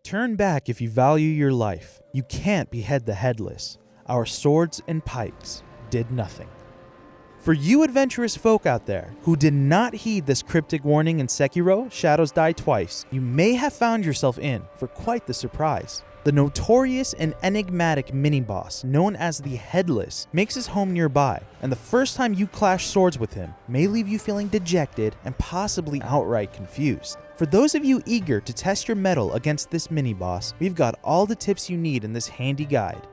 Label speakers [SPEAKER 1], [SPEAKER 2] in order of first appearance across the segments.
[SPEAKER 1] Turn back if you value your life. You can't behead the headless. Our swords and pikes did nothing. For you adventurous folk out there who did not heed this cryptic warning in Sekiro, Shadows Die Twice, you may have found yourself in for quite the surprise. The notorious and enigmatic mini-boss known as the Headless makes his home nearby, and the first time you clash swords with him may leave you feeling dejected and possibly outright confused. For those of you eager to test your mettle against this mini-boss, we've got all the tips you need in this handy guide.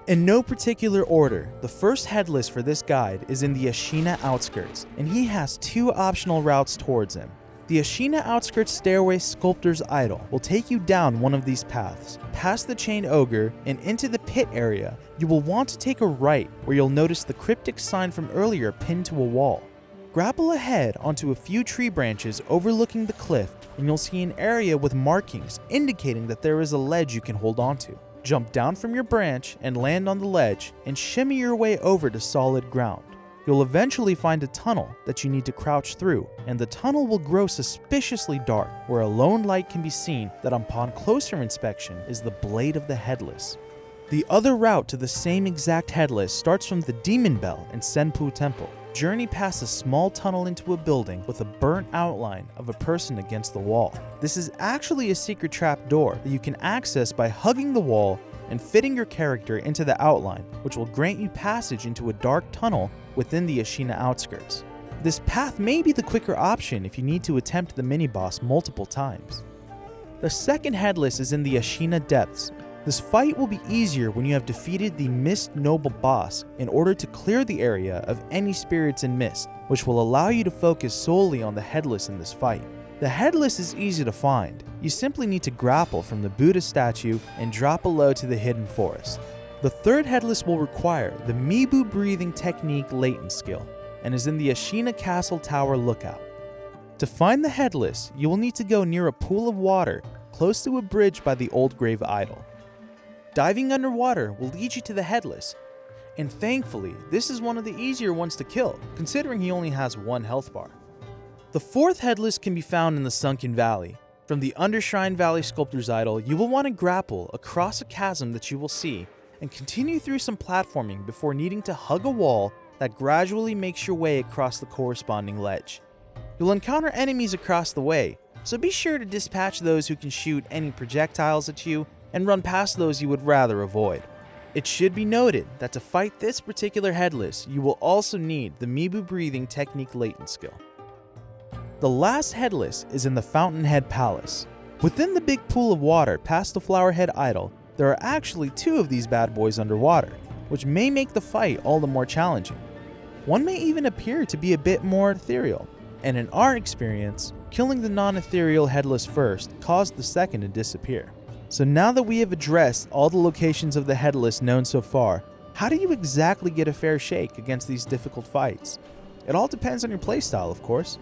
[SPEAKER 1] In no particular order, the first headless for this guide is in the Escena Outskirts, and he has two optional routes towards him. The Escena Outskirts Stairway Sculptor's Idol will take you down one of these paths, past the Chained Ogre, and into the pit area. You will want to take a right, where you'll notice the cryptic sign from earlier pinned to a wall. Grapple ahead onto a few tree branches overlooking the cliff, and you'll see an area with markings indicating that there is a ledge you can hold onto. Jump down from your branch and land on the ledge and shimmy your way over to solid ground. You'll eventually find a tunnel that you need to crouch through, and the tunnel will grow suspiciously dark, where a lone light can be seen that upon closer inspection is the blade of the Headless. The other route to the same exact Headless starts from the Demon Bell in Senpu Temple. Journey past a small tunnel into a building with a burnt outline of a person against the wall. This is actually a secret trap door that you can access by hugging the wall and fitting your character into the outline, which will grant you passage into a dark tunnel within the Escena Outskirts. This path may be the quicker option if you need to attempt the mini-boss multiple times. The second Headless is in the Escena Depths. This fight will be easier when you have defeated the Mist Noble boss in order to clear the area of any spirits in Mist, which will allow you to focus solely on the Headless in this fight. The Headless is easy to find. You simply need to grapple from the Buddha statue and drop below to the hidden forest. The third Headless will require the Mibu breathing technique latent skill, and is in the Escena Castle Tower lookout. To find the Headless, you will need to go near a pool of water close to a bridge by the Old Grave Idol. Diving underwater will lead you to the Headless, and thankfully, this is one of the easier ones to kill, considering he only has one health bar. The fourth Headless can be found in the Sunken Valley. From the Undershrine Valley Sculptor's Idol, you will want to grapple across a chasm that you will see, and continue through some platforming before needing to hug a wall that gradually makes your way across the corresponding ledge. You'll encounter enemies across the way, so be sure to dispatch those who can shoot any projectiles at you, and run past those you would rather avoid. It should be noted that to fight this particular Headless, you will also need the Mibu breathing technique latent skill. The last Headless is in the Fountainhead Palace. Within the big pool of water past the Flowerhead Idol, there are actually two of these bad boys underwater, which may make the fight all the more challenging. One may even appear to be a bit more ethereal, and in our experience, killing the non-ethereal Headless first caused the second to disappear. So now that we have addressed all the locations of the Headless known so far, how do you exactly get a fair shake against these difficult fights? It all depends on your playstyle, of course.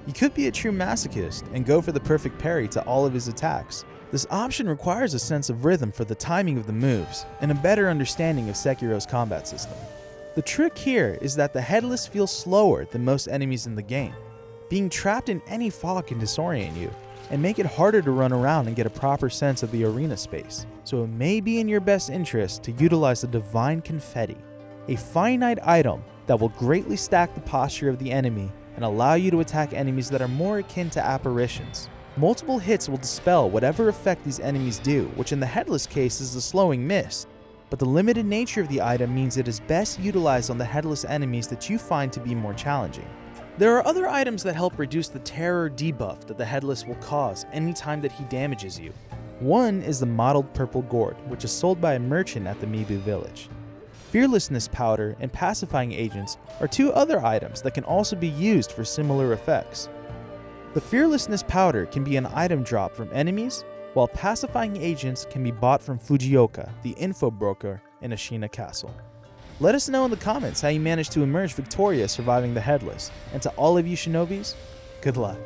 [SPEAKER 1] You could be a true masochist and go for the perfect parry to all of his attacks. This option requires a sense of rhythm for the timing of the moves, and a better understanding of Sekiro's combat system. The trick here is that the Headless feels slower than most enemies in the game. Being trapped in any fog can disorient you, and make it harder to run around and get a proper sense of the arena space. So it may be in your best interest to utilize the Divine Confetti, a finite item that will greatly stack the posture of the enemy and allow you to attack enemies that are more akin to apparitions. Multiple hits will dispel whatever effect these enemies do, which in the Headless case is the slowing mist, but the limited nature of the item means it is best utilized on the Headless enemies that you find to be more challenging. There are other items that help reduce the terror debuff that the Headless will cause anytime that he damages you. One is the Mottled Purple Gourd, which is sold by a merchant at the Mibu village. Fearlessness powder and Pacifying agents are two other items that can also be used for similar effects. The Fearlessness powder can be an item drop from enemies, while Pacifying agents can be bought from Fujioka, the info broker in Escena Castle. Let us know in the comments how you managed to emerge victorious surviving the Headless, and to all of you shinobis, good luck.